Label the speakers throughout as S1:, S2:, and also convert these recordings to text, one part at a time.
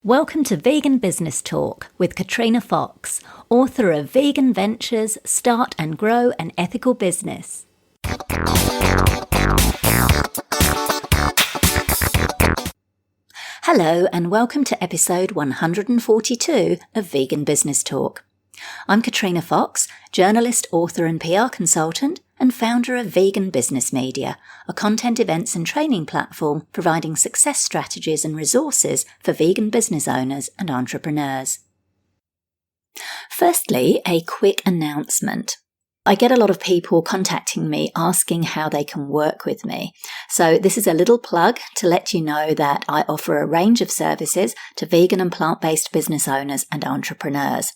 S1: Welcome to Vegan Business Talk with Katrina Fox, author of Vegan Ventures, Start and Grow an Ethical Business. Hello and welcome to episode 142 of Vegan Business Talk. I'm Katrina Fox, journalist, author and PR consultant and founder of Vegan Business Media, a content events and training platform providing success strategies and resources for vegan business owners and entrepreneurs. Firstly, a quick announcement. I get a lot of people contacting me asking how they can work with me. So this is a little plug to let you know that I offer a range of services to vegan and plant-based business owners and entrepreneurs.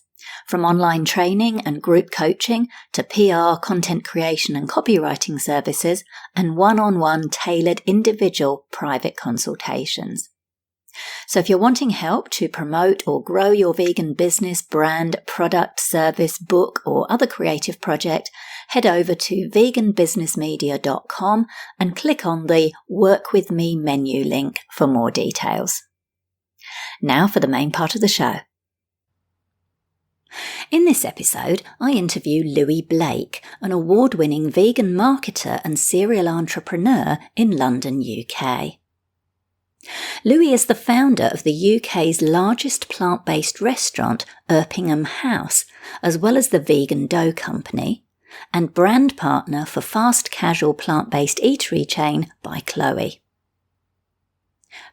S1: From online training and group coaching to PR, content creation and copywriting services, and one-on-one tailored individual private consultations. So if you're wanting help to promote or grow your vegan business, brand, product, service, book, or other creative project, head over to veganbusinessmedia.com and click on the Work With Me menu link for more details. Now for the main part of the show. In this episode, I interview Loui Blake, an award-winning vegan marketer and serial entrepreneur in London, UK. Loui is the founder of the UK's largest plant-based restaurant, Erpingham House, as well as the Vegan Dough Company, and brand partner for fast casual plant-based eatery chain By Chloe.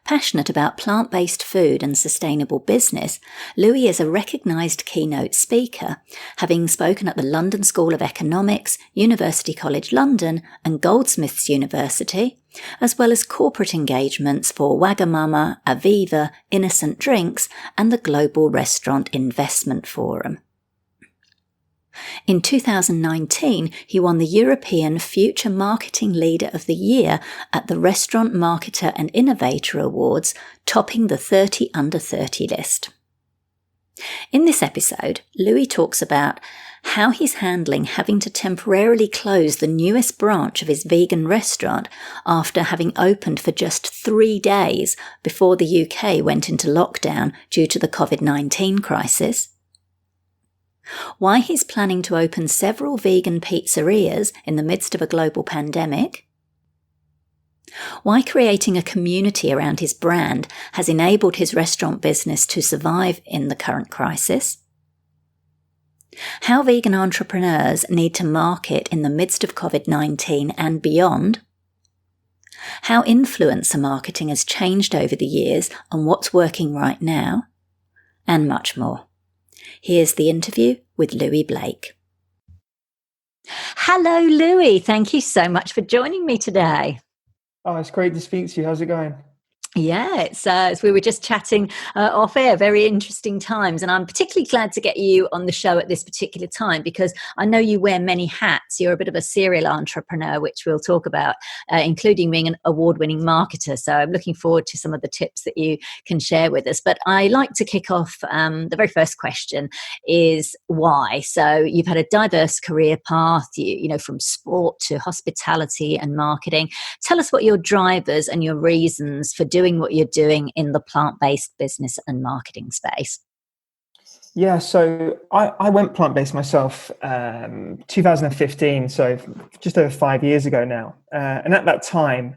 S1: Passionate about plant-based food and sustainable business, Loui is a recognised keynote speaker, having spoken at the London School of Economics, University College London and Goldsmiths University, as well as corporate engagements for Wagamama, Aviva, Innocent Drinks and the Global Restaurant Investment Forum. In 2019, he won the European Future Marketing Leader of the Year at the Restaurant Marketer and Innovator Awards, topping the 30 under 30 list. In this episode, Loui talks about how he's handling having to temporarily close the newest branch of his vegan restaurant after having opened for just 3 days before the UK went into lockdown due to the COVID-19 crisis. Why he's planning to open several vegan pizzerias in the midst of a global pandemic, why creating a community around his brand has enabled his restaurant business to survive in the current crisis, how vegan entrepreneurs need to market in the midst of COVID-19 and beyond, how influencer marketing has changed over the years and what's working right now, and much more. Here's the interview with Loui Blake. Hello, Loui. Thank you so much for joining me today.
S2: Oh, it's great to speak to you. How's it going?
S1: Yeah, it's we were just chatting off air, very interesting times. And I'm particularly glad to get you on the show at this particular time because I know you wear many hats. You're a bit of a serial entrepreneur, which we'll talk about, including being an award-winning marketer. So I'm looking forward to some of the tips that you can share with us. But I like to kick off, the very first question is why? So you've had a diverse career path, you know, from sport to hospitality and marketing. Tell us what your drivers and your reasons for doing what you're doing in the plant-based business and marketing space.
S2: Yeah, so I went plant-based myself 2015, so just over 5 years ago now. And at that time,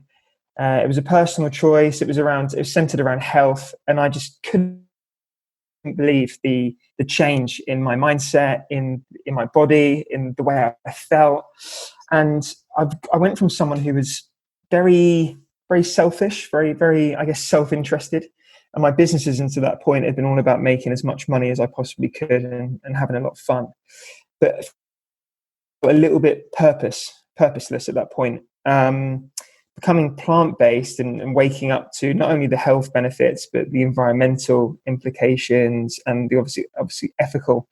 S2: it was a personal choice. It was centered around health, and I just couldn't believe the change in my mindset, in my body, in the way I felt. And I went from someone who was very selfish, very, I guess, self-interested. And my businesses until that point had been all about making as much money as I possibly could and having a lot of fun. But a little bit purposeless at that point. Becoming plant-based and waking up to not only the health benefits, but the environmental implications and the obviously ethical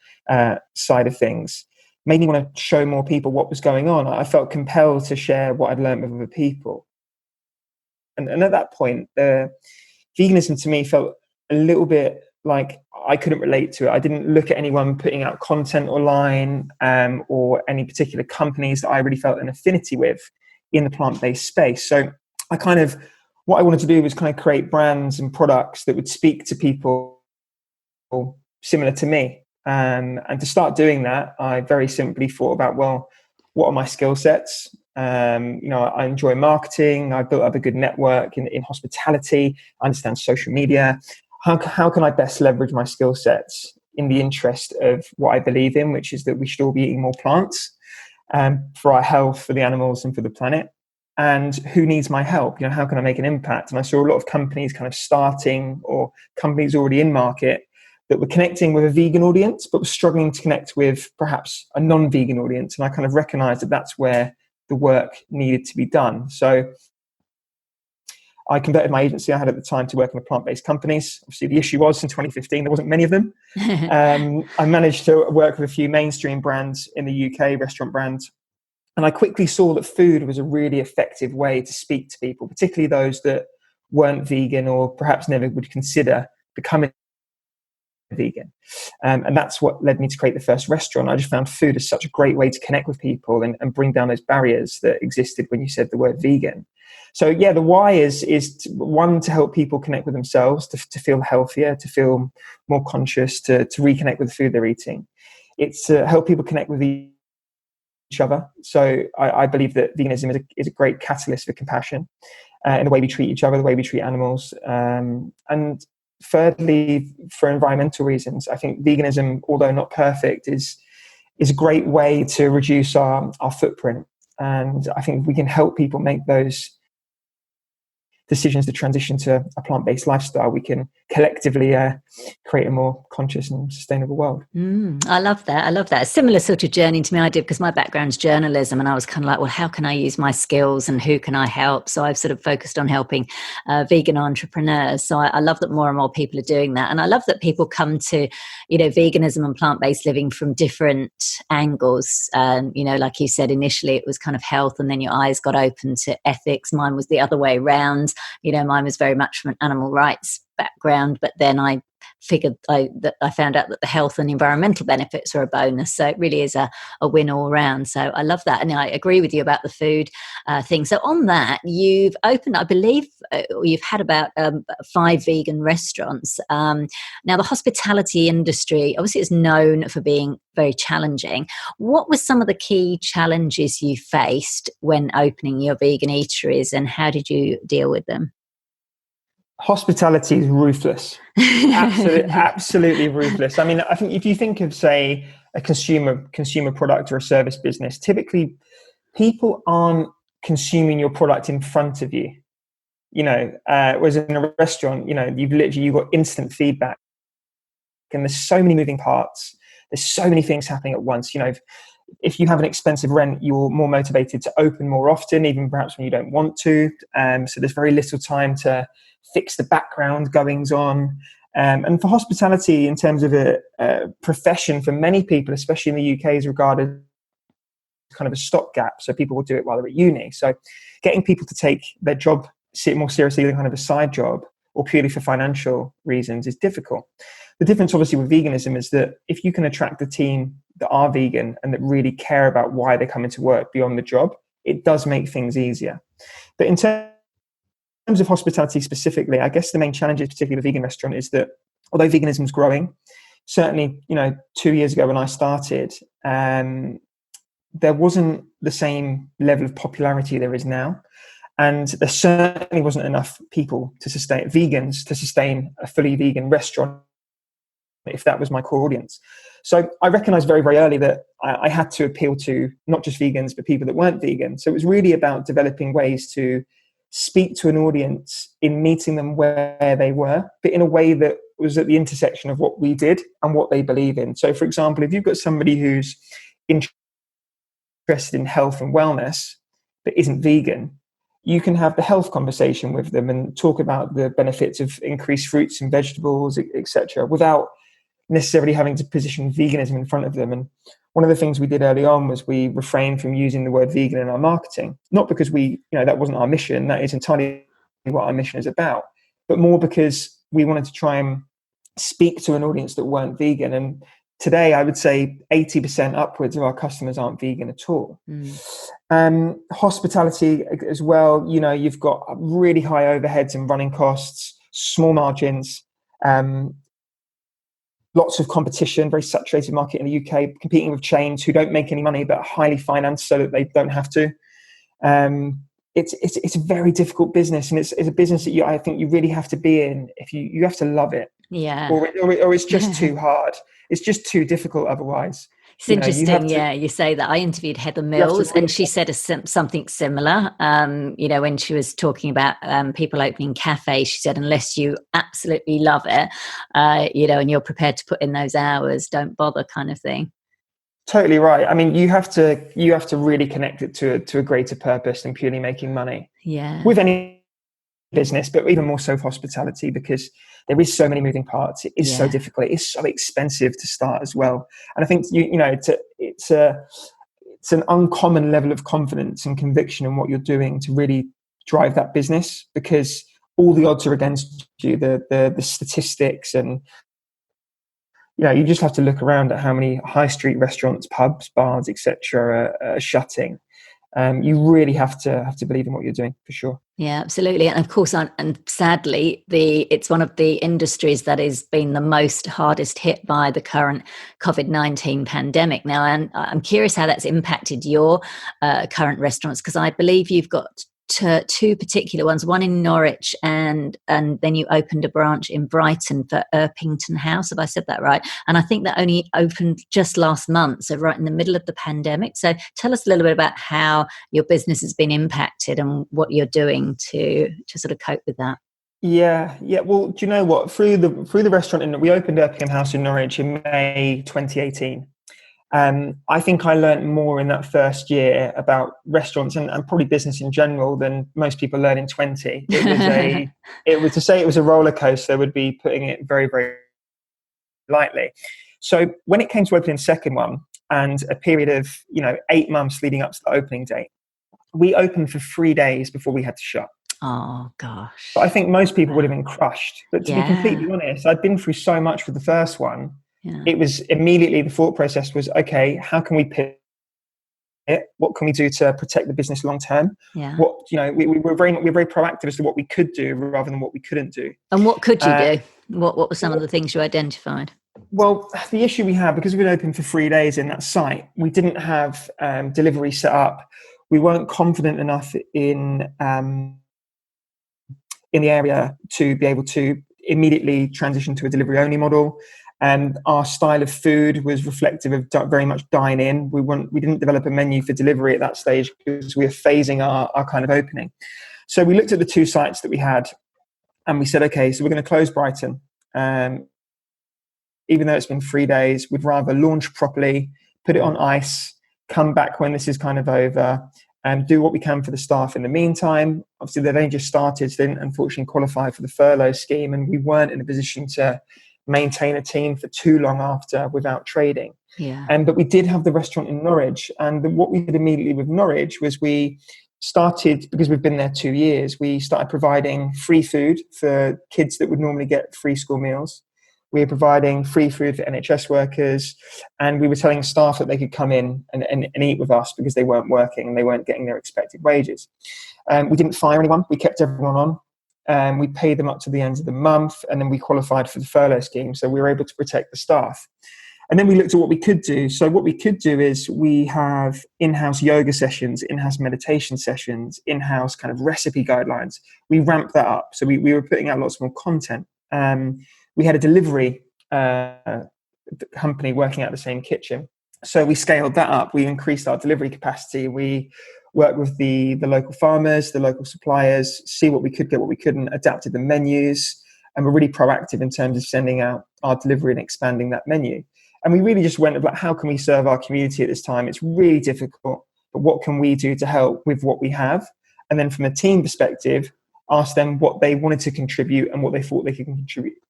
S2: side of things made me want to show more people what was going on. I felt compelled to share what I'd learned with other people. And at that point, veganism to me felt a little bit like I couldn't relate to it. I didn't look at anyone putting out content online or any particular companies that I really felt an affinity with in the plant-based space. So I kind of what I wanted to do was kind of create brands and products that would speak to people similar to me. And to start doing that, I very simply thought about, well, what are my skill sets? I enjoy marketing. I built up a good network in hospitality. I understand social media. How can I best leverage my skill sets in the interest of what I believe in, which is that we should all be eating more plants for our health, for the animals, and for the planet? And who needs my help? How can I make an impact? And I saw a lot of companies kind of starting, or companies already in market, that were connecting with a vegan audience, but were struggling to connect with perhaps a non-vegan audience. And I kind of recognized that that's where the work needed to be done. So I converted my agency I had at the time to working with plant-based companies. Obviously, the issue was in 2015, there wasn't many of them. I managed to work with a few mainstream brands in the UK, restaurant brands. And I quickly saw that food was a really effective way to speak to people, particularly those that weren't vegan or perhaps never would consider becoming vegan. And that's what led me to create the first restaurant. I just found food is such a great way to connect with people and bring down those barriers that existed when you said the word vegan. So yeah, the why is one, to help people connect with themselves, to feel healthier, to feel more conscious, to reconnect with the food they're eating. It's to help people connect with each other. So I believe that veganism is a great catalyst for compassion in the way we treat each other, the way we treat animals. And thirdly, for environmental reasons, I think veganism, although not perfect, is a great way to reduce our footprint. And I think we can help people make those decisions to transition to a plant-based lifestyle. We can collectively create a more conscious and sustainable world.
S1: I love that. I love that. A similar sort of journey to me I did, because my background's journalism, and I was kind of like, well, how can I use my skills and who can I help? So I've sort of focused on helping vegan entrepreneurs. So I love that more and more people are doing that. And I love that people come to, veganism and plant-based living from different angles. Like you said, initially it was kind of health, and then your eyes got open to ethics. Mine was the other way around. Mine was very much from an animal rights background, but then I found out that the health and environmental benefits are a bonus. So it really is a win all round. So I love that. And I agree with you about the food thing. So on that, you've opened, I believe, you've had about 5 vegan restaurants. Now, the hospitality industry obviously is known for being very challenging. What were some of the key challenges you faced when opening your vegan eateries, and how did you deal with them?
S2: Hospitality is ruthless. Absolutely ruthless. I mean, I think if you think of, say, a consumer product or a service business, typically people aren't consuming your product in front of you. Whereas in a restaurant, you've got instant feedback, and there's so many moving parts. There's so many things happening at once. If you have an expensive rent, you're more motivated to open more often, even perhaps when you don't want to. So there's very little time to fix the background goings on. And for hospitality, in terms of a profession, for many people, especially in the UK, is regarded kind of a stopgap. So people will do it while they're at uni. So getting people to take their job more seriously than kind of a side job, or purely for financial reasons, is difficult. The difference, obviously, with veganism is that if you can attract a team that are vegan and that really care about why they come into work beyond the job, it does make things easier. But in terms of hospitality specifically, I guess the main challenge, particularly with a vegan restaurant, is that although veganism is growing, certainly 2 years ago when I started, there wasn't the same level of popularity there is now. And there certainly wasn't enough people vegans to sustain a fully vegan restaurant, if that was my core audience. So I recognized very, very early that I had to appeal to not just vegans, but people that weren't vegan. So it was really about developing ways to speak to an audience in meeting them where they were, but in a way that was at the intersection of what we did and what they believe in. So, for example, if you've got somebody who's interested in health and wellness, but isn't vegan, you can have the health conversation with them and talk about the benefits of increased fruits and vegetables, etc., without necessarily having to position veganism in front of them. And one of the things we did early on was we refrained from using the word vegan in our marketing, not because that wasn't our mission. That is entirely what our mission is about, but more because we wanted to try and speak to an audience that weren't vegan and today I would say 80% upwards of our customers aren't vegan at all. Hospitality as well, you know, you've got really high overheads and running costs, small margins, lots of competition, very saturated market in the UK, competing with chains who don't make any money but are highly financed so that they don't have to. It's a very difficult business, and it's a business that I think you really have to be in if you have to love it.
S1: Yeah.
S2: Or it's just too hard. It's just too difficult otherwise.
S1: It's interesting, you say that. I interviewed Heather Mills, and she said something similar. When she was talking about people opening cafes, she said, unless you absolutely love it, and you're prepared to put in those hours, don't bother, kind of thing.
S2: Totally right. I mean, you have to really connect it to a greater purpose than purely making money.
S1: Yeah.
S2: With any business, but even more so hospitality, because there is so many moving parts. It is so difficult. It's so expensive to start as well. And I think it's an uncommon level of confidence and conviction in what you're doing to really drive that business, because all the odds are against you. The statistics, and you just have to look around at how many high street restaurants, pubs, bars, etc. are shutting. You really have to believe in what you're doing, for sure.
S1: Yeah, absolutely. And of course, and sadly, it's one of the industries that has been the most hardest hit by the current COVID-19 pandemic. Now, and I'm curious how that's impacted your current restaurants, because I believe you've got two particular ones, one in Norwich, and then you opened a branch in Brighton for Erpington House. Have I said that right? And I think that only opened just last month, so right in the middle of the pandemic. So tell us a little bit about how your business has been impacted and what you're doing to sort of cope with that.
S2: Yeah. Well, do you know what? Through the restaurant, we opened Erpingham House in Norwich in May 2018. I think I learned more in that first year about restaurants and probably business in general than most people learn in 20. It was to say it was a roller coaster would be putting it very, very lightly. So when it came to opening the second one, and a period of 8 months leading up to the opening date, we opened for 3 days before we had to shut.
S1: Oh gosh!
S2: But I think most people would have been crushed. But to be completely honest, I'd been through so much with the first one.
S1: Yeah.
S2: It was immediately, the thought process was, okay, how can we pivot? What can we do to protect the business long term?
S1: Yeah.
S2: We were very proactive as to what we could do rather than what we couldn't do.
S1: And what could you do? What were some of the things you identified?
S2: Well, the issue we had, because we'd been open for 3 days in that site, we didn't have delivery set up. We weren't confident enough in the area to be able to immediately transition to a delivery only model. And our style of food was reflective of very much dine in. We didn't develop a menu for delivery at that stage because we were phasing our kind of opening. So we looked at the 2 sites that we had, and we said, okay, so we're going to close Brighton. Even though it's been 3 days, we'd rather launch properly, put it on ice, come back when this is kind of over, and do what we can for the staff in the meantime. Obviously, they'd only just started, so they didn't unfortunately qualify for the furlough scheme, and we weren't in a position to maintain a team for too long after without trading.
S1: Yeah.
S2: But we did have the restaurant in Norwich, and what we did immediately with Norwich was we started, because we've been there 2 years, we started providing free food for kids that would normally get free school meals. We were providing free food for NHS workers, and we were telling staff that they could come in and eat with us because they weren't working and they weren't getting their expected wages. We didn't fire anyone. We kept everyone on. We paid them up to the end of the month, and then we qualified for the furlough scheme, so we were able to protect the staff. And then we looked at what we could do. So what we could do is we have in-house yoga sessions, in-house meditation sessions, in-house kind of recipe guidelines. We ramped that up. So we were putting out lots more content. We had a delivery company working out the same kitchen. So we scaled that up. We increased our delivery capacity. We worked with the local farmers, the local suppliers, see what we could get, what we couldn't, adapted the menus, and we're really proactive in terms of sending out our delivery and expanding that menu. And we really just went about, how can we serve our community at this time? It's really difficult, but what can we do to help with what we have? And then from a team perspective, ask them what they wanted to contribute and what they thought they could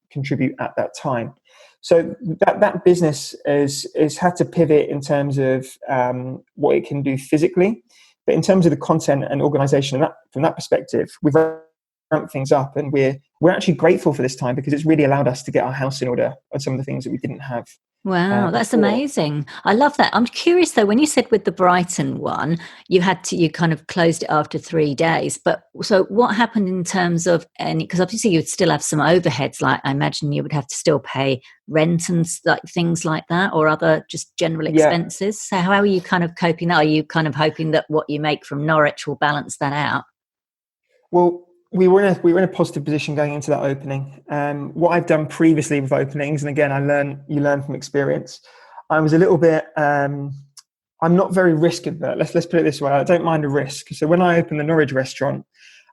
S2: contribute at that time. So that business has had to pivot in terms of what it can do physically. But in terms of the content and organization, from that perspective, we've ramped things up, and we're actually grateful for this time because it's really allowed us to get our house in order on some of the things that we didn't have
S1: Wow, that's
S2: before.
S1: amazing. I love that. I'm curious though, when you said with the Brighton one, you kind of closed it after 3 days. But so what happened in terms of any, because obviously you'd still have some overheads, like I imagine you would have to still pay rent and like things like that, or other just general
S2: Yeah,
S1: expenses. So how are you kind of coping that? Are you kind of hoping that what you make from Norwich will balance that out?
S2: well, we were in a positive position going into that opening. What I've done previously with openings, and again, you learn from experience. I was a little bit. I'm not very risk averse. Let's put it this way. I don't mind a risk. So when I opened the Norwich restaurant,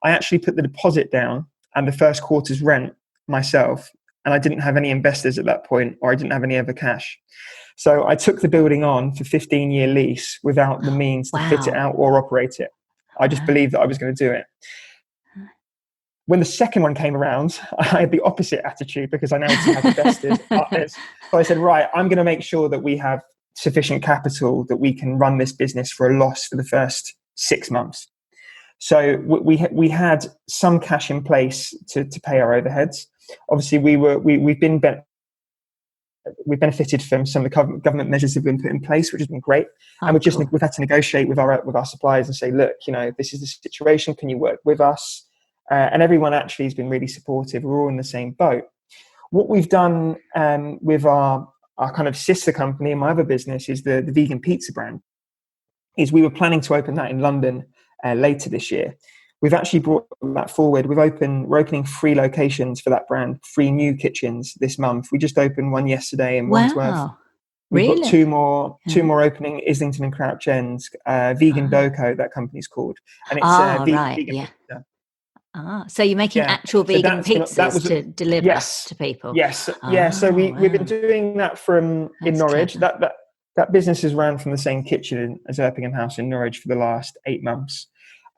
S2: I actually put the deposit down and the first quarter's rent myself, and I didn't have any investors at that point, or I didn't have any other cash. So I took the building on for 15-year lease without the means to fit it
S1: Wow.
S2: out or operate it. I just
S1: Wow.
S2: believed that I was going to do it. When the second one came around, I had the opposite attitude because I now also had investors, partners. So I said, right, I'm going to make sure that we have sufficient capital that we can run this business for a loss for the first 6 months. So we had some cash in place to pay our overheads. Obviously, we've benefited from some of the government measures that have been put in place, which has been great. And
S1: Oh, cool.
S2: we've had to negotiate with our suppliers and say, look, this is the situation. Can you work with us? And everyone actually has been really supportive. We're all in the same boat. What we've done with our kind of sister company and my other business is the vegan pizza brand. Is we were planning to open that in London later this year. We've actually brought that forward. We're opening 3 locations for that brand, 3 new kitchens this month. We just opened one yesterday in Wandsworth.
S1: Wow.
S2: We've got
S1: Really?
S2: two
S1: Yeah.
S2: more opening, Islington and Crouch End. Vegan
S1: Ah,
S2: Doco, that company's called, and it's
S1: right.
S2: vegan
S1: Yeah.
S2: pizza.
S1: So you're making
S2: Yeah,
S1: actual
S2: so
S1: vegan
S2: that
S1: pizzas
S2: was
S1: to deliver
S2: yes,
S1: to people?
S2: yes, yeah. So
S1: Oh,
S2: we've been
S1: wow.
S2: doing that from in
S1: That's
S2: Norwich.
S1: clever.
S2: That business is run from the same kitchen as Erpingham House in Norwich for the last 8 months.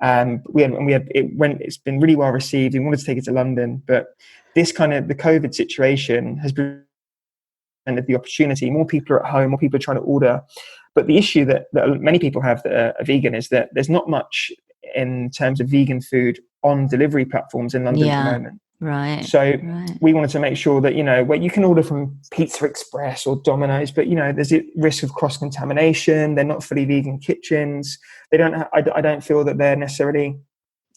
S2: It's been really well received. We wanted to take it to London, but the COVID situation has presented the opportunity. More people are at home, more people are trying to order. But the issue that many people have that are vegan is that there's not much in terms of vegan food on delivery platforms in London at the
S1: Yeah.
S2: moment.
S1: Right.
S2: So
S1: Right.
S2: we wanted to make sure that, where you can order from Pizza Express or Domino's, but, there's a risk of cross contamination. They're not fully vegan kitchens. They don't, I don't feel that they're necessarily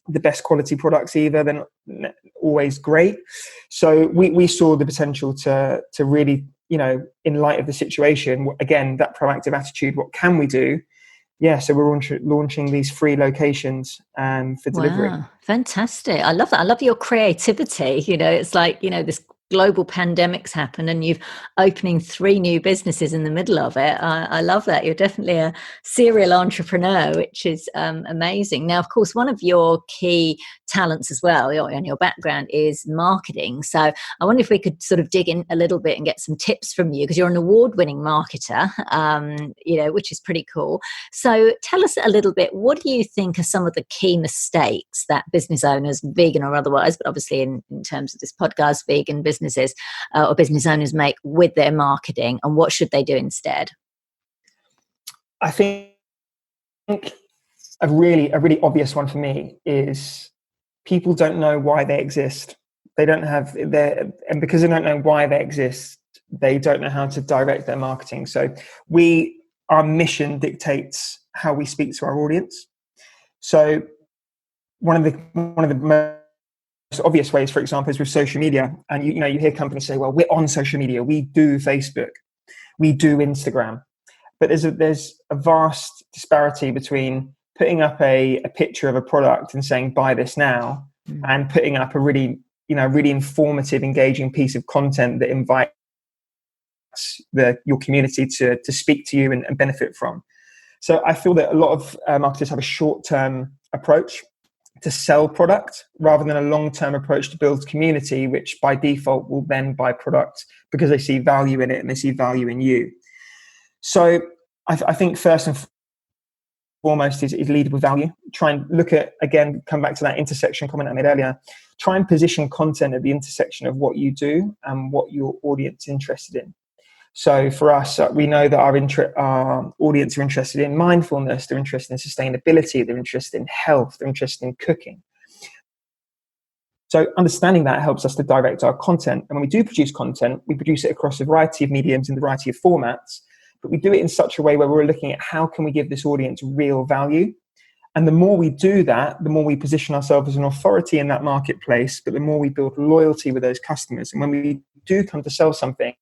S2: the best quality products either. They're not always great. So we saw the potential to really, in light of the situation, again, that proactive attitude, what can we do? Yeah, so we're launching these 3 locations for delivery.
S1: Wow, fantastic. I love that. I love your creativity. It's like, this global pandemic's happened and you've opening 3 new businesses in the middle of it. I love that. You're definitely a serial entrepreneur, which is amazing. Now, of course, one of your key talents as well, and your background is marketing. So I wonder if we could sort of dig in a little bit and get some tips from you because you're an award-winning marketer, which is pretty cool. So tell us a little bit, what do you think are some of the key mistakes that business owners, vegan or otherwise, but obviously in terms of this podcast, vegan businesses or business owners make with their marketing, and what should they do instead?
S2: I think a really obvious one for me is people don't know why they exist. They don't have and because they don't know why they exist, they don't know how to direct their marketing. So our mission dictates how we speak to our audience. So one of the most obvious ways, for example, is with social media. And you hear companies say, well, we're on social media, we do Facebook, we do Instagram. But there's a vast disparity between putting up a picture of a product and saying buy this now, and putting up a really informative, engaging piece of content that invites your community to speak to you and benefit from. So I feel that a lot of marketers have a short-term approach to sell product rather than a long-term approach to build community, which by default will then buy product because they see value in it and they see value in you. So I think first and foremost is lead with value. Try and come back to that intersection comment I made earlier. Try and position content at the intersection of what you do and what your audience is interested in. So for us, we know that our audience are interested in mindfulness, they're interested in sustainability, they're interested in health, they're interested in cooking. So understanding that helps us to direct our content. And when we do produce content, we produce it across a variety of mediums in a variety of formats, but we do it in such a way where we're looking at how can we give this audience real value. And the more we do that, the more we position ourselves as an authority in that marketplace, but the more we build loyalty with those customers. And when we do come to sell something,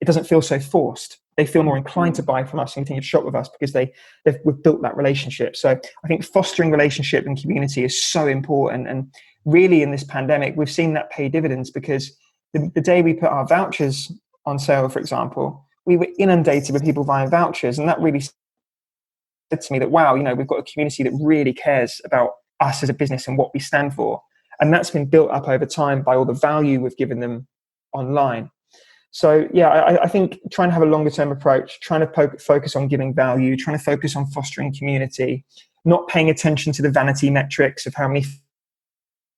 S2: it doesn't feel so forced. They feel more inclined to buy from us and continue to shop with us because we've built that relationship. So I think fostering relationship and community is so important. And really in this pandemic, we've seen that pay dividends, because the day we put our vouchers on sale, for example, we were inundated with people buying vouchers. And that really said to me that, wow, we've got a community that really cares about us as a business and what we stand for. And that's been built up over time by all the value we've given them online. So yeah, I think trying to have a longer term approach, trying to focus on giving value, trying to focus on fostering community, not paying attention to the vanity metrics of how many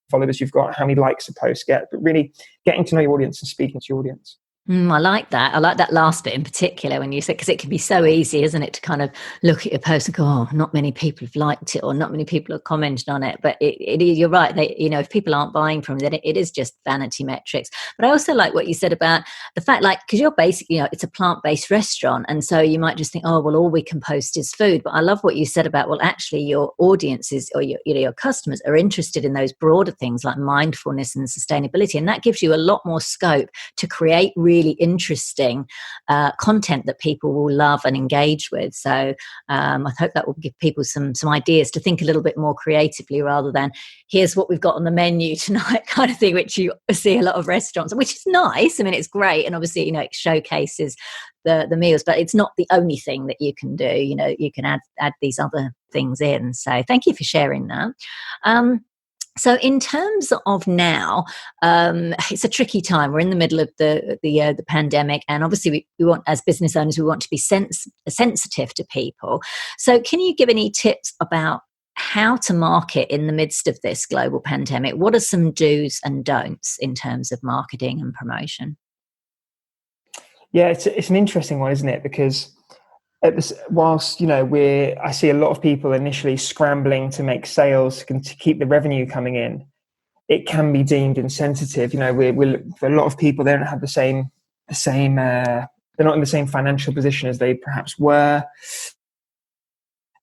S2: followers you've got, how many likes a post get, but really getting to know your audience and speaking to your audience.
S1: I like that. I like that last bit in particular when you said, because it can be so easy, isn't it, to kind of look at your post and go, oh, not many people have liked it or not many people have commented on it. But you're right. If people aren't buying from it, then it is just vanity metrics. But I also like what you said about the fact, because you're basically, it's a plant-based restaurant. And so you might just think, oh, well, all we can post is food. But I love what you said about, well, actually your audiences or your customers are interested in those broader things like mindfulness and sustainability. And that gives you a lot more scope to create really interesting content that people will love and engage with. So I hope that will give people some ideas to think a little bit more creatively, rather than here's what we've got on the menu tonight kind of thing, which you see a lot of restaurants, which is nice. I mean, it's great. And obviously, it showcases the meals, but it's not the only thing that you can do. You can add these other things in. So thank you for sharing that. So in terms of now, it's a tricky time. We're in the middle of the pandemic, and obviously we want, as business owners, we want to be sensitive to people. So can you give any tips about how to market in the midst of this global pandemic? What are some do's and don'ts in terms of marketing and promotion?
S2: Yeah, it's an interesting one, isn't it? Because whilst I see a lot of people initially scrambling to make sales to keep the revenue coming in, it can be deemed insensitive. For a lot of people, they don't have the same they're not in the same financial position as they perhaps were.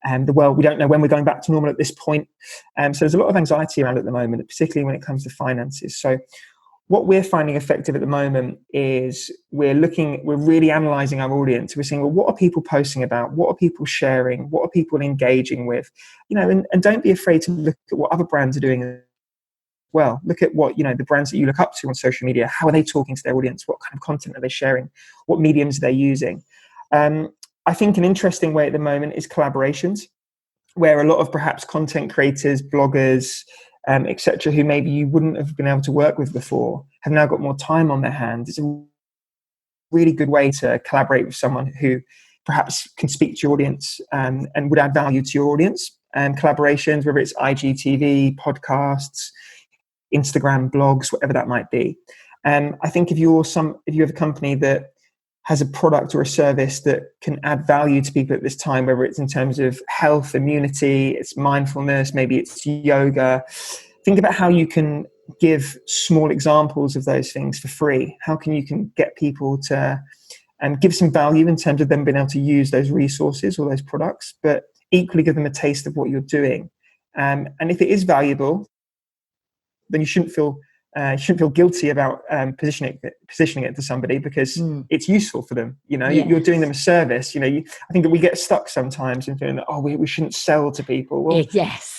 S2: And we don't know when we're going back to normal at this point. So there's a lot of anxiety around at the moment, particularly when it comes to finances. So what we're finding effective at the moment is we're really analysing our audience. We're saying, well, what are people posting about? What are people sharing? What are people engaging with? And don't be afraid to look at what other brands are doing as well. Look at what, the brands that you look up to on social media. How are they talking to their audience? What kind of content are they sharing? What mediums are they using? I think an interesting way at the moment is collaborations, where a lot of perhaps content creators, bloggers, etc., who maybe you wouldn't have been able to work with before, have now got more time on their hands. It's a really good way to collaborate with someone who perhaps can speak to your audience and would add value to your audience. Collaborations, whether it's IGTV, podcasts, Instagram, blogs, whatever that might be. I think if you have a company that has a product or a service that can add value to people at this time, whether it's in terms of health, immunity, it's mindfulness, maybe it's yoga. Think about how you can give small examples of those things for free. How can you get people to give some value in terms of them being able to use those resources or those products, but equally give them a taste of what you're doing. And if it is valuable, then you shouldn't feel guilty about positioning it to somebody, because it's useful for them.
S1: Yes.
S2: You're doing them a service. I think that we get stuck sometimes in feeling that, oh, we shouldn't sell to people. Well,
S1: yes.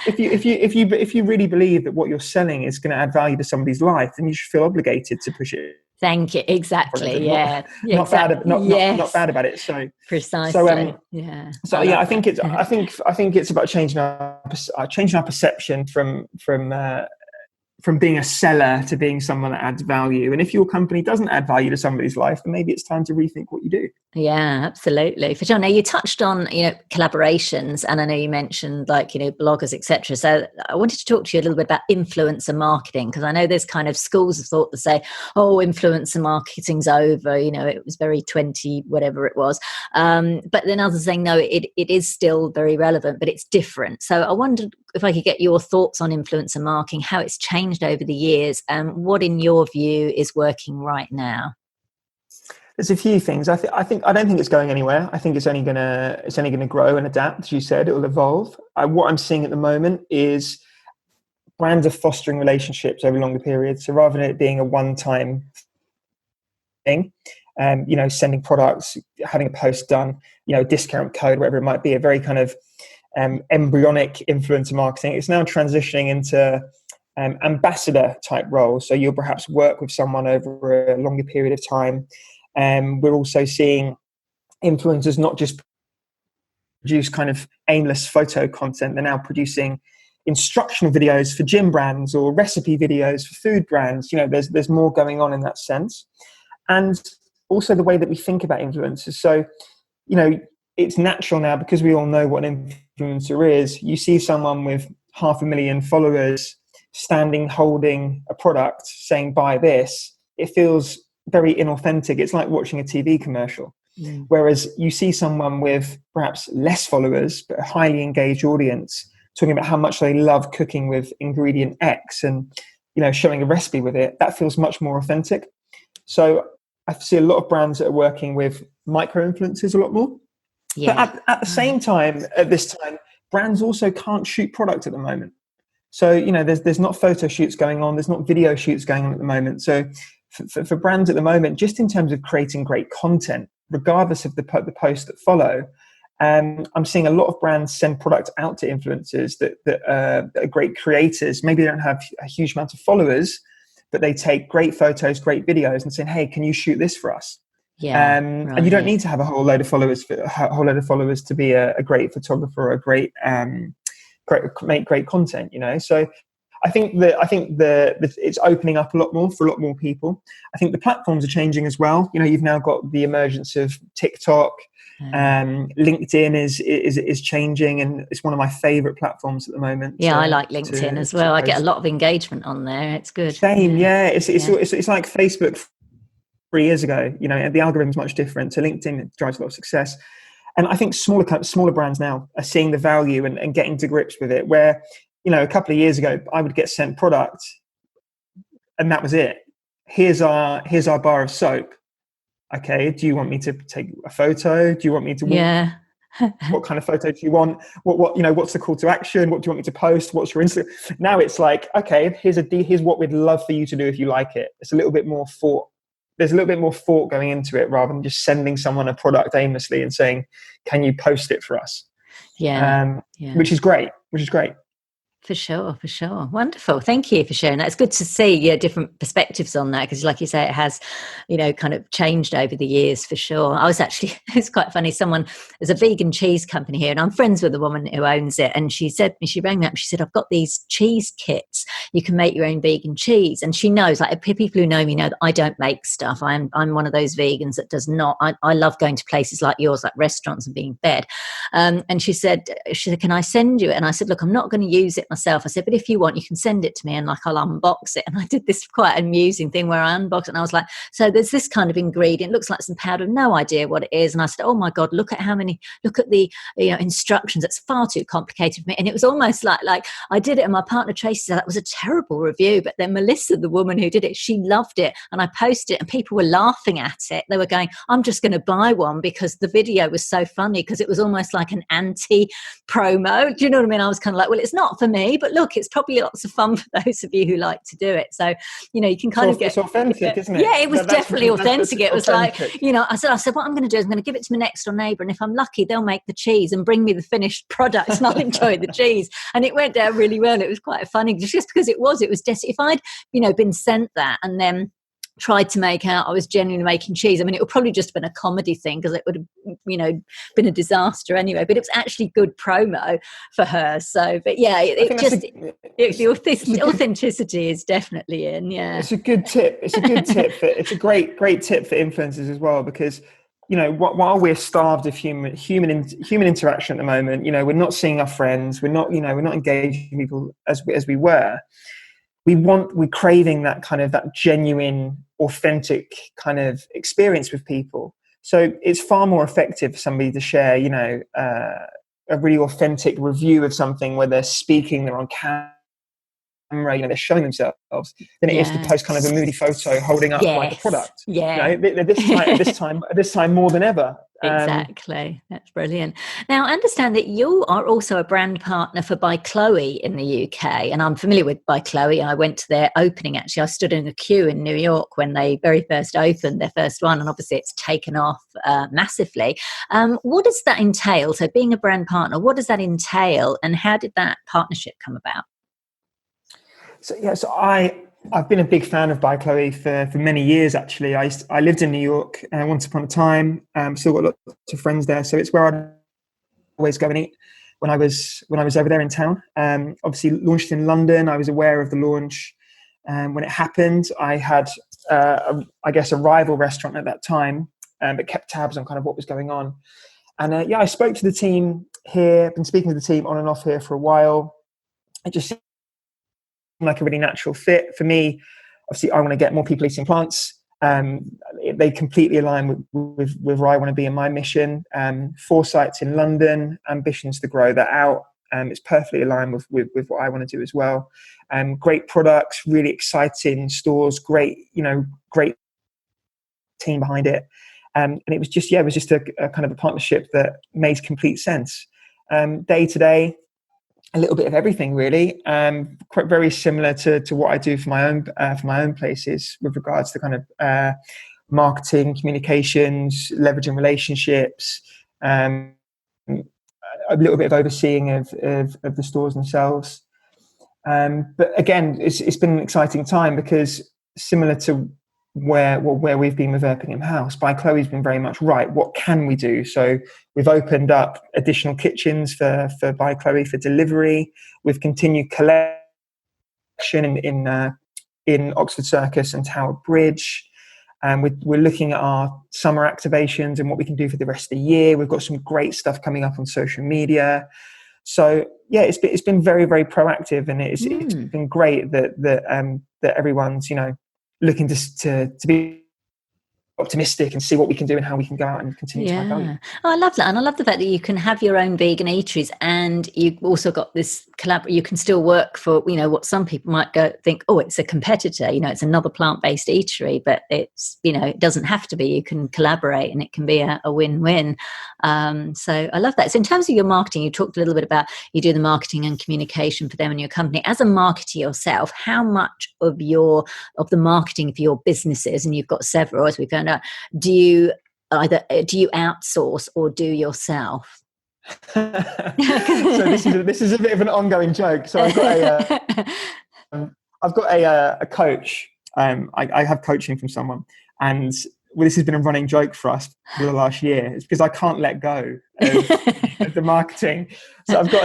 S2: if you really believe that what you're selling is going to add value to somebody's life, then you should feel obligated to push it.
S1: Thank you. Exactly. Yeah.
S2: Not bad about it. So
S1: precisely.
S2: So I think it's about changing our perception from being a seller to being someone that adds value. And if your company doesn't add value to somebody's life, then maybe it's time to rethink what you do.
S1: Yeah, absolutely. For sure. Now you touched on, collaborations, and I know you mentioned like, bloggers, etc. So I wanted to talk to you a little bit about influencer marketing, because I know there's kind of schools of thought that say, oh, influencer marketing's over, it was very 20, whatever it was. But then others saying, no, it is still very relevant, but it's different. So I wondered if I could get your thoughts on influencer marketing, how it's changed over the years, and what in your view is working right now.
S2: There's a few things. I don't think it's going anywhere. I think it's only gonna grow and adapt. As you said, it will evolve. What I'm seeing at the moment is brands are fostering relationships over longer periods. So rather than it being a one-time thing, sending products, having a post done, discount code, whatever it might be, a very kind of embryonic influencer marketing. It's now transitioning into ambassador type roles. So you'll perhaps work with someone over a longer period of time. We're also seeing influencers not just produce kind of aimless photo content, they're now producing instructional videos for gym brands or recipe videos for food brands. There's more going on in that sense. And also the way that we think about influencers. So, it's natural now, because we all know what an influencer is. You see someone with 500,000 followers standing, holding a product, saying, buy this. It feels very inauthentic. It's like watching a TV commercial. Whereas you see someone with perhaps less followers, but a highly engaged audience, talking about how much they love cooking with ingredient X and, showing a recipe with it, that feels much more authentic. So I see a lot of brands that are working with micro-influencers a lot more. Yeah. But at the same time, at this time, brands also can't shoot product at the moment. So, there's not photo shoots going on. There's not video shoots going on at the moment. So for brands at the moment, just in terms of creating great content, regardless of the posts that follow, I'm seeing a lot of brands send product out to influencers that are great creators. Maybe they don't have a huge amount of followers, but they take great photos, great videos, and saying, "Hey, can you shoot this for us?"
S1: Yeah,
S2: and you don't need to have a whole load of followers to be a great photographer or a great make great content. So I think that it's opening up a lot more for a lot more people. I think the platforms are changing as well. You've now got the emergence of TikTok. LinkedIn is changing, and it's one of my favorite platforms at the moment.
S1: Yeah, I like LinkedIn as well. I get a lot of engagement on there. It's good.
S2: Same, yeah. It's like Facebook 3 years ago. The algorithm's much different. So LinkedIn drives a lot of success, and I think smaller brands now are seeing the value and getting to grips with it. Where a couple of years ago, I would get sent product, and that was it. Here's our bar of soap. Okay, do you want me to take a photo? Do you want me to?
S1: Yeah.
S2: What kind of photo do you want? What's the call to action? What do you want me to post? What's your Instagram? Now it's like, okay, here's what we'd love for you to do if you like it. It's a little bit more thought. There's a little bit more thought going into it, rather than just sending someone a product aimlessly and saying, "Can you post it for us?"
S1: Yeah.
S2: Which is great.
S1: For sure. Wonderful. Thank you for sharing that. It's good to see different perspectives on that, because like you say, it has, kind of changed over the years for sure. I was actually, it's quite funny, there's a vegan cheese company here, and I'm friends with the woman who owns it, and she rang me up, she said, I've got these cheese kits. You can make your own vegan cheese. And she knows, like, people who know me know that I don't make stuff. I'm one of those vegans that does not. I love going to places like yours, like restaurants, and being fed. And she said, can I send you it? And I said, look, I'm not going to use it myself. I said, but if you want, you can send it to me, and like I'll unbox it. And I did this quite amusing thing where I unboxed it, and I was like, so there's this kind of ingredient, looks like some powder, no idea what it is. And I said, oh my God, look at the instructions. It's far too complicated for me. And it was almost like I did it, and my partner Tracy said that was a terrible review. But then Melissa, the woman who did it, she loved it. And I posted it, and people were laughing at it. They were going, I'm just going to buy one, because the video was so funny, because it was almost like an anti-promo. Do you know what I mean? I was kind of like, well, it's not for me, but look, it's probably lots of fun for those of you who like to do it. So, you can kind of get...
S2: It's authentic, isn't it?
S1: Yeah, it was definitely authentic. It was authentic. Like, I said, what I'm going to do is I'm going to give it to my next door neighbour, and if I'm lucky, they'll make the cheese and bring me the finished product, and I'll enjoy the cheese. And it went down really well. It was quite funny, just because it was if I'd, been sent that and then tried to make out I was genuinely making cheese, I mean, it would probably just have been a comedy thing, because it would have, been a disaster anyway. But it was actually good promo for her. So, but yeah, the authenticity is definitely in. Yeah,
S2: it's a good tip. It's a great tip for influencers as well, because while we're starved of human interaction at the moment, we're not seeing our friends, we're not engaging people as we were. We're craving that kind of that genuine, authentic kind of experience with people. So it's far more effective for somebody to share, a really authentic review of something where they're speaking, they're on camera, they're showing themselves, than it is to post kind of a moody photo holding up like a product.
S1: Yeah.
S2: This time more than ever.
S1: Exactly. That's brilliant. Now, I understand that you are also a brand partner for By Chloe in the UK, and I'm familiar with By Chloe. I went to their opening, actually. I stood in a queue in New York when they very first opened their first one, and obviously it's taken off massively. What does that entail? So being a brand partner, what does that entail, and how did that partnership come about?
S2: So I've been a big fan of By Chloe for many years. Actually, I lived in New York once upon a time. Still got lots of friends there, so it's where I'd always go and eat when I was over there in town. Obviously, launched in London. I was aware of the launch when it happened. I had, a rival restaurant at that time, but kept tabs on kind of what was going on. And I spoke to the team here. Been speaking to the team on and off here for a while. It just like a really natural fit for me. Obviously, I want to get more people eating plants. They completely align with where I want to be in my mission. 4 sites in London, ambitions to grow that out. It's perfectly aligned with what I want to do as well. Great products, really exciting stores, great team behind it. And it was just a kind of a partnership that made complete sense. Day to day, a little bit of everything, really. Quite very similar to what I do for my own places with regards to kind of marketing, communications, leveraging relationships, a little bit of overseeing of the stores themselves. But again, it's been an exciting time because similar to where we've been with Erpingham House, By Chloe's been very much right. What can we do? So we've opened up additional kitchens for By Chloe for delivery. We've continued collection in Oxford Circus and Tower Bridge. We're looking at our summer activations and what we can do for the rest of the year. We've got some great stuff coming up on social media. So it's been very, very proactive, and it's been great that everyone's looking to be optimistic and see what we can do and how we can go out and continue to add value.
S1: I love that. And I love the fact that you can have your own vegan eateries, and you've also got this you can still work for, what some people might think, oh, it's a competitor, it's another plant-based eatery, but it's, it doesn't have to be. You can collaborate and it can be a win-win. So I love that. So in terms of your marketing, you talked a little bit about you do the marketing and communication for them and your company. As a marketer yourself, how much of the marketing for your businesses, and you've got several, as we found out, do you outsource or do yourself?
S2: So this is a bit of an ongoing joke. So I've got a coach. I have coaching from someone, and this has been a running joke for us for the last year. It's because I can't let go of the marketing. So I've got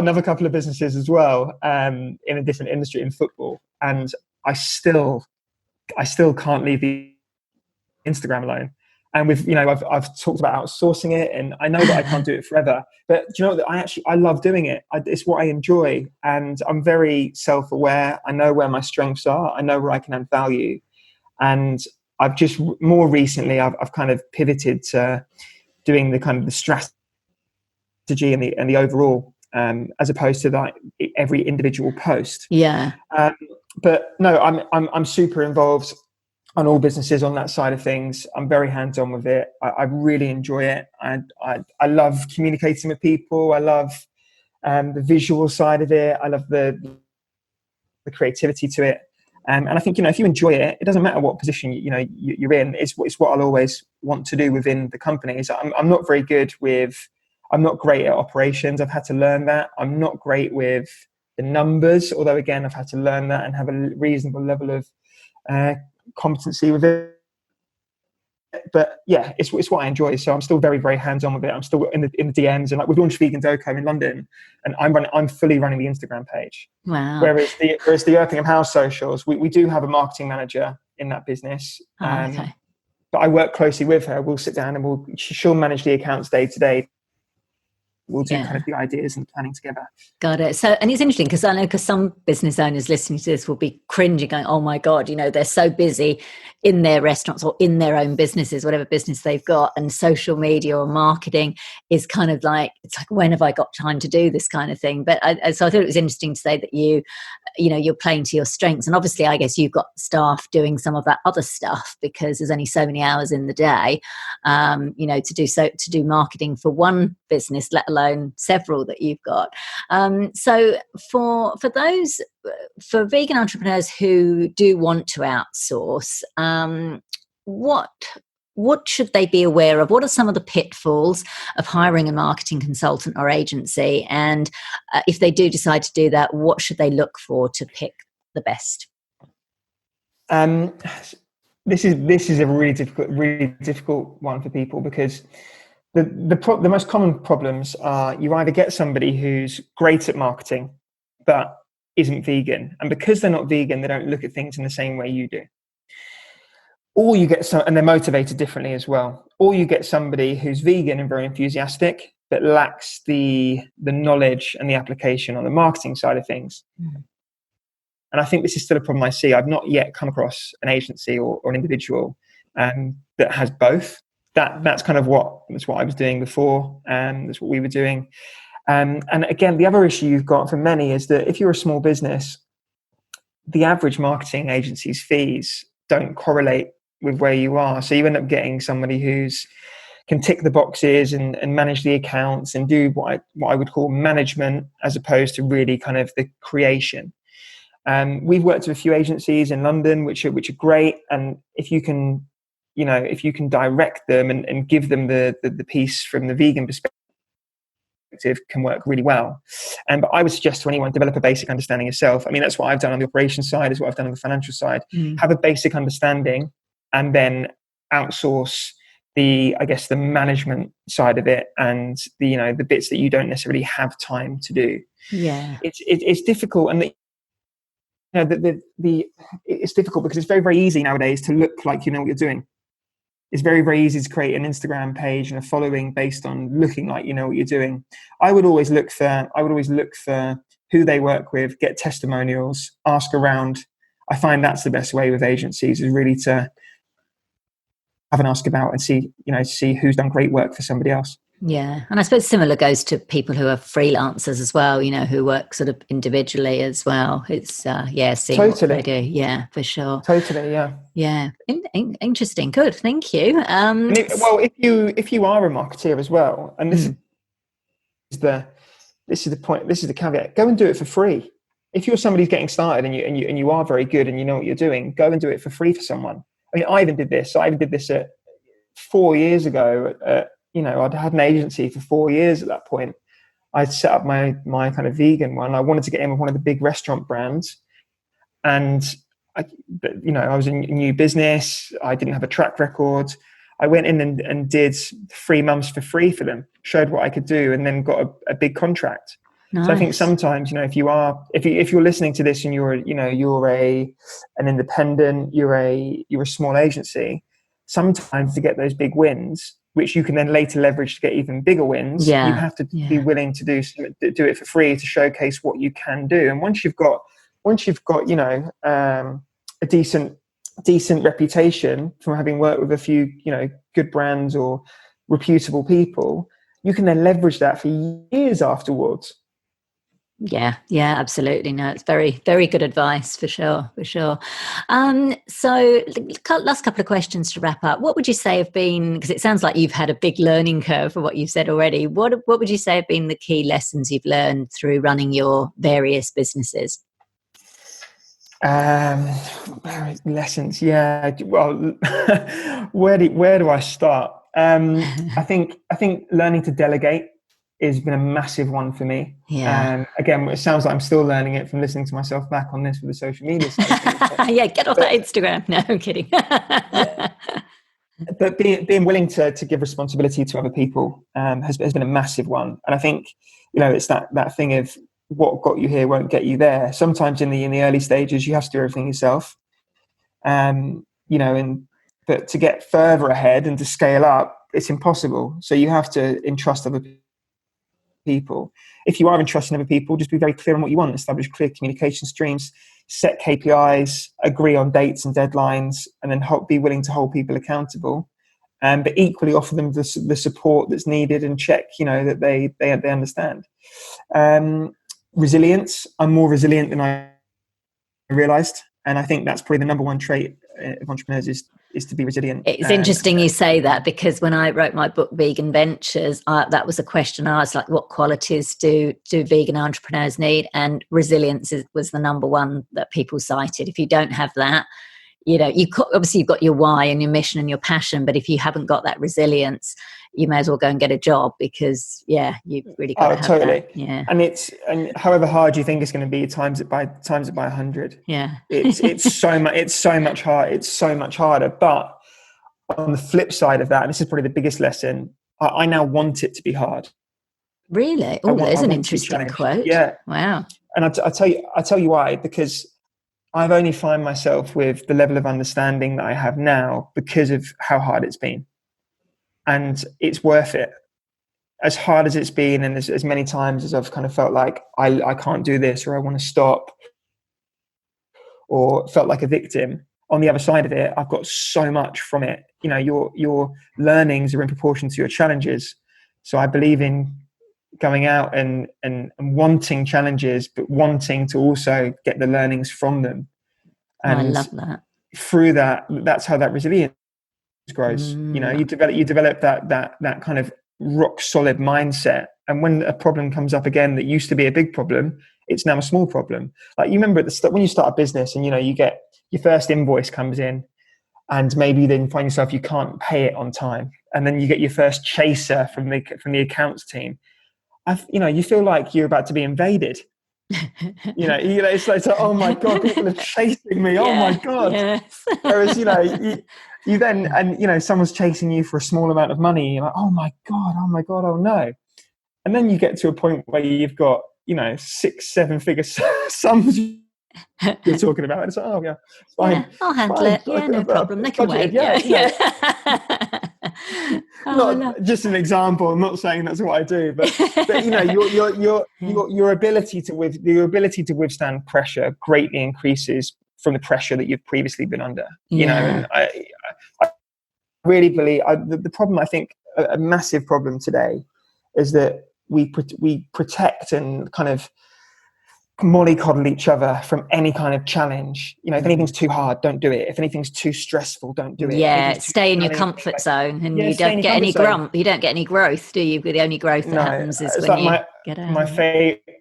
S2: another couple of businesses as well, in a different industry in football, and I still can't leave the Instagram alone. And I've talked about outsourcing it, and I know that I can't do it forever. But do you know what? I love doing it. It's what I enjoy, and I'm very self-aware. I know where my strengths are. I know where I can add value, and I've just more recently I've kind of pivoted to doing the kind of the strategy and the overall, as opposed to like every individual post.
S1: Yeah.
S2: But no, I'm super involved on all businesses on that side of things. I'm very hands-on with it. I really enjoy it. I love communicating with people. I love the visual side of it. I love the creativity to it. And I think, if you enjoy it, it doesn't matter what position you're in. It's what I'll always want to do within the company. So I'm not very good I'm not great at operations. I've had to learn that. I'm not great with the numbers, although again, I've had to learn that and have a reasonable level of competency with it. But yeah, it's what I enjoy. So I'm still very, very hands-on with it. I'm still in the DMs, and like we've launched Vegan Doco in London, and I'm fully running the Instagram page.
S1: Wow.
S2: Whereas the Erpingham House socials, we do have a marketing manager in that business.
S1: Okay.
S2: but I work closely with her. We'll sit down and she'll manage the accounts day to day. We'll do kind of the ideas and planning together.
S1: Got it. So, and it's interesting because I know some business owners listening to this will be cringing, going, "Oh my God, they're so busy in their restaurants or in their own businesses, whatever business they've got, and social media or marketing is kind of like, it's like, when have I got time to do this kind of thing?" But so I thought it was interesting to say that you're playing to your strengths, and obviously I guess you've got staff doing some of that other stuff because there's only so many hours in the day, to do marketing for one business, let alone several that you've got. So for vegan entrepreneurs who do want to outsource, what should they be aware of? What are some of the pitfalls of hiring a marketing consultant or agency? And if they do decide to do that, what should they look for to pick the best?
S2: This is a really difficult one for people, because the most common problems are you either get somebody who's great at marketing but isn't vegan, and because they're not vegan, they don't look at things in the same way you do. Or you get and they're motivated differently as well. Or you get somebody who's vegan and very enthusiastic, but lacks the knowledge and the application on the marketing side of things. Mm. And I think this is still a problem I see. I've not yet come across an agency or an individual that has both. That's kind of that's what I was doing before, and that's what we were doing. And again, the other issue you've got for many is that if you're a small business, the average marketing agency's fees don't correlate with where you are. So you end up getting somebody who's can tick the boxes and manage the accounts and do what I would call management, as opposed to really kind of the creation. We've worked with a few agencies in London which are great, and if you can direct them and give them the piece from the vegan perspective, can work really well. But I would suggest to anyone, develop a basic understanding yourself. I mean, that's what I've done on the operations side, is what I've done on the financial side. Have a basic understanding, and then outsource the management side of it, and the bits that you don't necessarily have time to do.
S1: Yeah,
S2: it's difficult, and it's difficult because it's very, very easy nowadays to look like you know what you're doing. It's very, very easy to create an Instagram page and a following based on looking like you know what you're doing. I would always look for who they work with, get testimonials, ask around. I find that's the best way with agencies, is really to have an ask about and see who's done great work for somebody else.
S1: Yeah. And I suppose similar goes to people who are freelancers as well, who work sort of individually as well. It's, seeing what they do. Yeah, for sure.
S2: Totally, yeah.
S1: Yeah. Interesting. Good. Thank you.
S2: If you are a marketeer as well, and this is the point, this is the caveat, go and do it for free. If you're somebody who's getting started and you are very good and you know what you're doing, go and do it for free for someone. I mean, I even did this 4 years ago. I'd had an agency for 4 years at that point. I'd set up my kind of vegan one. I wanted to get in with one of the big restaurant brands, and I was in new business. I didn't have a track record. I went in and did 3 months for free for them, showed what I could do, and then got a big contract. Nice. So I think sometimes, if you're listening to this and you're an independent, you're a small agency, sometimes to get those big wins, which you can then later leverage to get even bigger wins, you have to be willing to do it for free to showcase what you can do. And once you've got a decent reputation from having worked with a few good brands or reputable people, you can then leverage that for years afterwards.
S1: Yeah, absolutely. No, it's very, very good advice for sure. So last couple of questions to wrap up. What would you say have been, because it sounds like you've had a big learning curve for what you've said already, what would you say have been the key lessons you've learned through running your various businesses?
S2: Lessons, yeah. Well, where do I start? I think learning to delegate has been a massive one for me.
S1: Yeah.
S2: Again, it sounds like I'm still learning it from listening to myself back on this with the social media side of things.
S1: Yeah, get off that Instagram. No, I'm kidding.
S2: But being willing to give responsibility to other people has been a massive one. And I think, it's that thing of what got you here won't get you there. Sometimes in the early stages, you have to do everything yourself. And But to get further ahead and to scale up, it's impossible. So you have to entrust other people. If you are entrusting other people, just be very clear on what you want, establish clear communication streams, set KPIs, agree on dates and deadlines, and then be willing to hold people accountable. But equally offer them the support that's needed and check, that they understand. Resilience. I'm more resilient than I realized. And I think that's probably the number one trait of entrepreneurs is to be resilient.
S1: It's interesting you say that, because when I wrote my book, Vegan Ventures, that was a question I asked, like, what qualities do vegan entrepreneurs need? And resilience was the number one that people cited. If you don't have that, obviously you've got your why and your mission and your passion, but if you haven't got that resilience, you may as well go and get a job, because you've really got to have
S2: totally.
S1: that. Yeah.
S2: And however hard you think it's going to be, times it by 100.
S1: Yeah.
S2: It's so much harder. But on the flip side of that, and this is probably the biggest lesson, I now want it to be hard.
S1: Really? Oh, there's an interesting quote.
S2: Yeah.
S1: Wow.
S2: And I'll tell you why, because I've only found myself with the level of understanding that I have now because of how hard it's been. And it's worth it. As hard as it's been, and as many times as I've kind of felt like I can't do this, or I want to stop, or felt like a victim, on the other side of it, I've got so much from it. Your learnings are in proportion to your challenges. So I believe in going out and wanting challenges, but wanting to also get the learnings from them. And
S1: I love that.
S2: Through that's how that resilience grows. You develop that kind of rock solid mindset. And when a problem comes up again that used to be a big problem, it's now a small problem. Like, you remember at the start when you start a business and you get your first invoice comes in, and maybe then you find yourself you can't pay it on time, and then you get your first chaser from the accounts team. You feel like you're about to be invaded. It's like, oh my God, people are chasing me. Yeah, oh my God. Yes. Whereas, you then, and someone's chasing you for a small amount of money. You're like, oh my God, oh no. And then you get to a point where you've got, 6-7 figure sums you're talking about. And it's like, oh yeah, it's fine.
S1: Yeah, I'll handle it. Yeah, no problem. They can wait. Yeah.
S2: Not just an example. I'm not saying that's what I do, but your ability to withstand pressure greatly increases from the pressure that you've previously been under. And I really believe the problem. I think a massive problem today is that we protect and kind of mollycoddle each other from any kind of challenge. If anything's too hard, don't do it. If anything's too stressful, don't do it.
S1: Yeah, stay in your comfort zone, and you don't get any grump. You don't get any growth, do you? The only growth that happens is when you get out.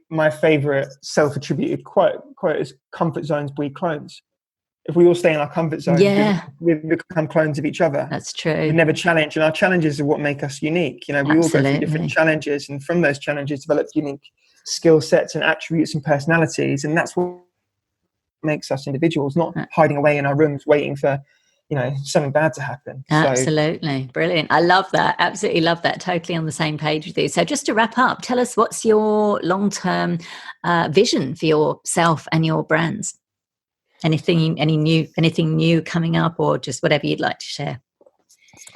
S1: My favorite self-attributed quote is, "Comfort zones breed clones." If we all stay in our comfort zone, we become clones of each other. That's true.
S2: We never challenge, and our challenges are what make us unique. We all go through different challenges, and from those challenges develop unique skill sets and attributes and personalities, and that's what makes us individuals, not hiding away in our rooms waiting for something bad to happen.
S1: Absolutely. Brilliant. I love that. Absolutely love that. Totally on the same page with you. So just to wrap up, tell us, what's your long-term vision for yourself and your brands? Anything new coming up, or just whatever you'd like to share?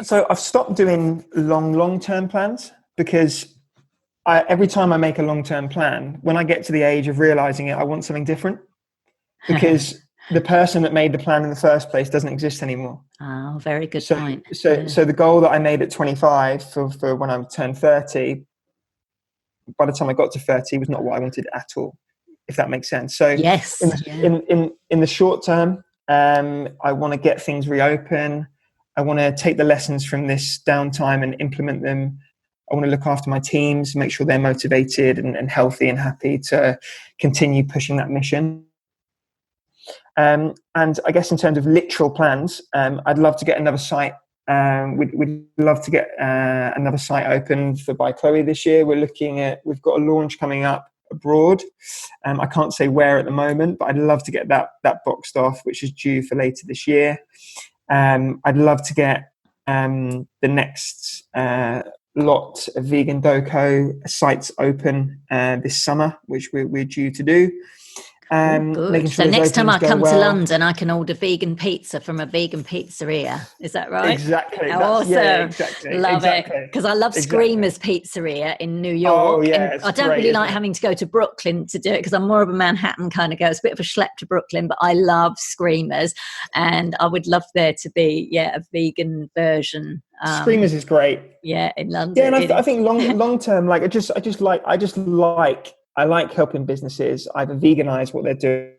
S2: So I've stopped doing long-term plans, because every time I make a long-term plan, when I get to the age of realizing it, I want something different, because the person that made the plan in the first place doesn't exist anymore.
S1: Oh, very good point.
S2: So the goal that I made at 25 for when I turned 30, by the time I got to 30, was not what I wanted at all, if that makes sense. So
S1: yes,
S2: in the short term, I want to get things reopen. I want to take the lessons from this downtime and implement them. I want to look after my teams, make sure they're motivated and healthy and happy to continue pushing that mission. And I guess in terms of literal plans, I'd love to get another site. We'd love to get another site open for By Chloe this year. We've got a launch coming up abroad. I can't say where at the moment, but I'd love to get that boxed off, which is due for later this year. I'd love to get the next lot of vegan doco sites open this summer, which we're due to do.
S1: Oh, good.
S2: making sure
S1: So
S2: those
S1: next time
S2: openings
S1: I
S2: go
S1: come to
S2: well.
S1: London, I can order vegan pizza from a vegan pizzeria. Is that right?
S2: Exactly. Yeah,
S1: Awesome.
S2: exactly,
S1: Love it.
S2: exactly,
S1: Because I love
S2: exactly.
S1: Screamer's Pizzeria in New
S2: Oh
S1: York.
S2: yeah,
S1: And
S2: it's
S1: I don't
S2: great,
S1: really
S2: isn't
S1: like
S2: it?
S1: having to go to Brooklyn to do it because I'm more of a Manhattan kind of girl. It's a bit of a schlep to Brooklyn, but I love Screamer's. And I would love there to be, a vegan version.
S2: Screamers is great.
S1: In
S2: Yeah,
S1: London.
S2: and
S1: It
S2: I
S1: is.
S2: think long term, like I like helping businesses either veganize what they're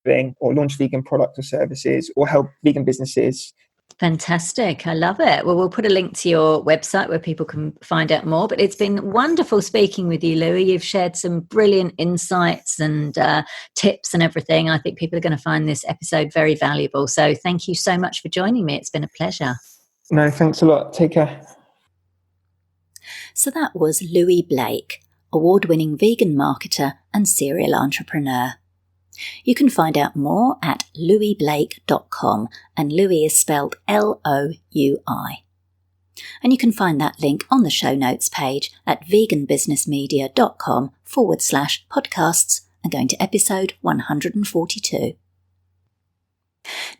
S2: doing, or launch vegan products or services, or help vegan businesses.
S1: Fantastic. I love it. Well, we'll put a link to your website where people can find out more. But it's been wonderful speaking with you, Loui. You've shared some brilliant insights and tips and everything. I think people are going to find this episode very valuable. So thank you so much for joining me. It's been a pleasure.
S2: No, thanks a lot. Take care.
S1: So that was Loui Blake, award-winning vegan marketer and serial entrepreneur. You can find out more at louisblake.com, and Loui is spelled Loui. And you can find that link on the show notes page at veganbusinessmedia.com/podcasts and going to episode 142.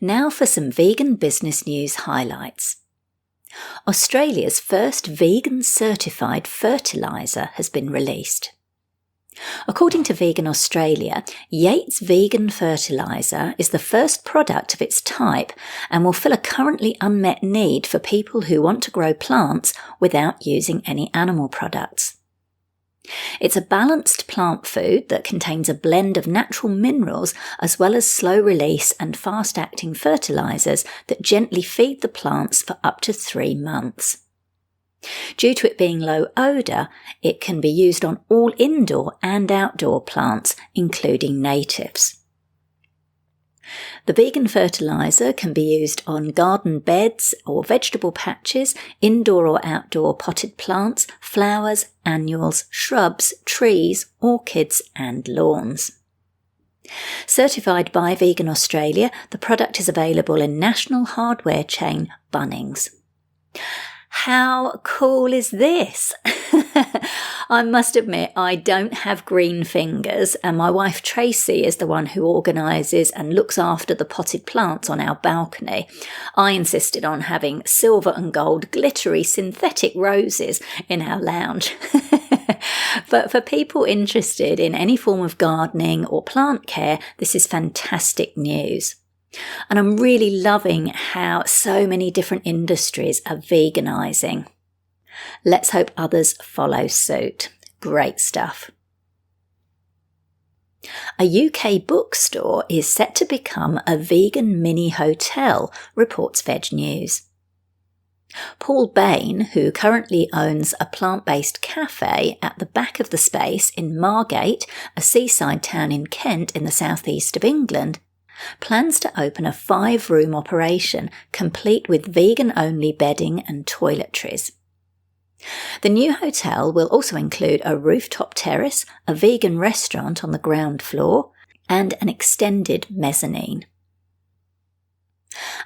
S1: Now for some vegan business news highlights. Australia's first vegan certified fertiliser has been released. According to Vegan Australia, Yates Vegan Fertiliser is the first product of its type and will fill a currently unmet need for people who want to grow plants without using any animal products. It's a balanced plant food that contains a blend of natural minerals as well as slow-release and fast-acting fertilisers that gently feed the plants for up to 3 months. Due to it being low odour, it can be used on all indoor and outdoor plants, including natives. The vegan fertiliser can be used on garden beds or vegetable patches, indoor or outdoor potted plants, flowers, annuals, shrubs, trees, orchids and lawns. Certified by Vegan Australia, the product is available in national hardware chain Bunnings. How cool is this? I must admit, I don't have green fingers, and my wife Tracy is the one who organises and looks after the potted plants on our balcony. I insisted on having silver and gold glittery synthetic roses in our lounge. But for people interested in any form of gardening or plant care, this is fantastic news. And I'm really loving how so many different industries are veganising. Let's hope others follow suit. Great stuff. A UK bookstore is set to become a vegan mini hotel, reports Veg News. Paul Bain, who currently owns a plant-based cafe at the back of the space in Margate, a seaside town in Kent in the southeast of England, plans to open a 5-room operation complete with vegan-only bedding and toiletries. The new hotel will also include a rooftop terrace, a vegan restaurant on the ground floor, and an extended mezzanine.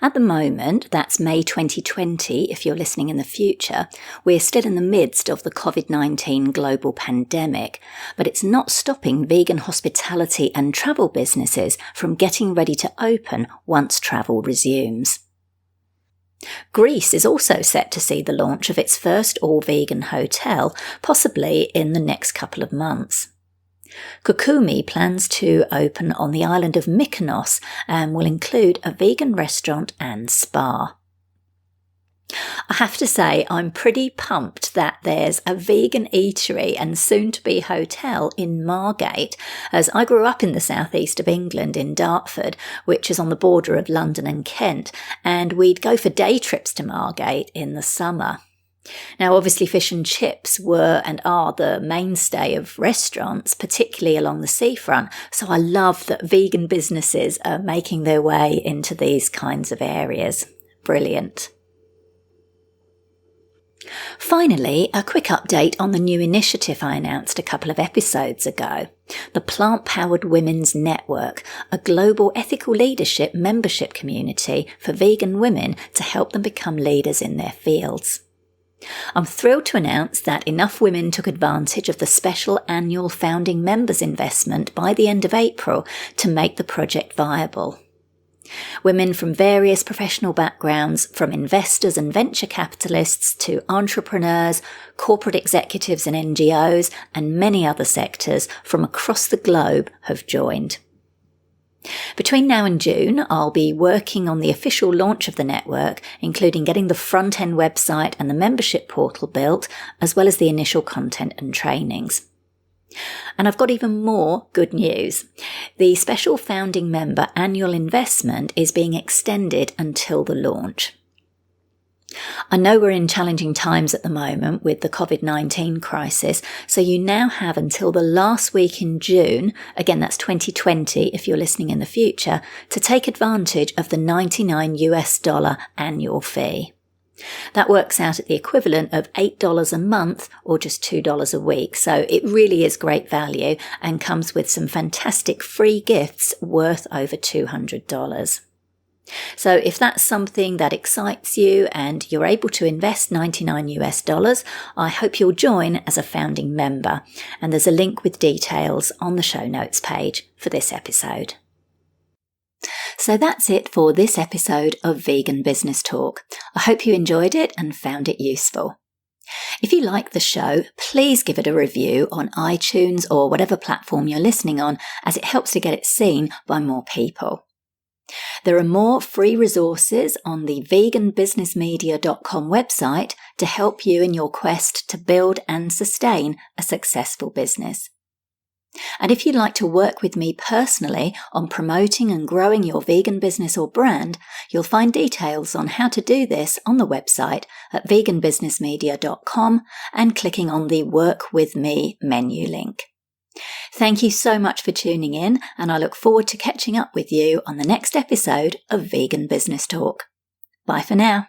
S1: At the moment, that's May 2020 if you're listening in the future, we're still in the midst of the COVID-19 global pandemic, but it's not stopping vegan hospitality and travel businesses from getting ready to open once travel resumes. Greece is also set to see the launch of its first all-vegan hotel, possibly in the next couple of months. Kukumi plans to open on the island of Mykonos and will include a vegan restaurant and spa. I have to say I'm pretty pumped that there's a vegan eatery and soon-to-be hotel in Margate, as I grew up in the southeast of England in Dartford, which is on the border of London and Kent, and we'd go for day trips to Margate in the summer. Now, obviously, fish and chips were and are the mainstay of restaurants, particularly along the seafront, so I love that vegan businesses are making their way into these kinds of areas. Brilliant. Finally, a quick update on the new initiative I announced a couple of episodes ago, the Plant-Powered Women's Network, a global ethical leadership membership community for vegan women to help them become leaders in their fields. I'm thrilled to announce that enough women took advantage of the special annual founding members investment by the end of April to make the project viable. Women from various professional backgrounds, from investors and venture capitalists to entrepreneurs, corporate executives and NGOs, and many other sectors from across the globe have joined. Between now and June, I'll be working on the official launch of the network, including getting the front-end website and the membership portal built, as well as the initial content and trainings. And I've got even more good news. The special founding member annual investment is being extended until the launch. I know we're in challenging times at the moment with the COVID-19 crisis, so you now have until the last week in June, again that's 2020 if you're listening in the future, to take advantage of the $99 annual fee. That works out at the equivalent of $8 a month or just $2 a week, so it really is great value and comes with some fantastic free gifts worth over $200. So if that's something that excites you and you're able to invest $99, I hope you'll join as a founding member. And there's a link with details on the show notes page for this episode. So that's it for this episode of Vegan Business Talk. I hope you enjoyed it and found it useful. If you like the show, please give it a review on iTunes or whatever platform you're listening on, as it helps to get it seen by more people. There are more free resources on the veganbusinessmedia.com website to help you in your quest to build and sustain a successful business. And if you'd like to work with me personally on promoting and growing your vegan business or brand, you'll find details on how to do this on the website at veganbusinessmedia.com and clicking on the Work With Me menu link. Thank you so much for tuning in, and I look forward to catching up with you on the next episode of Vegan Business Talk. Bye for now.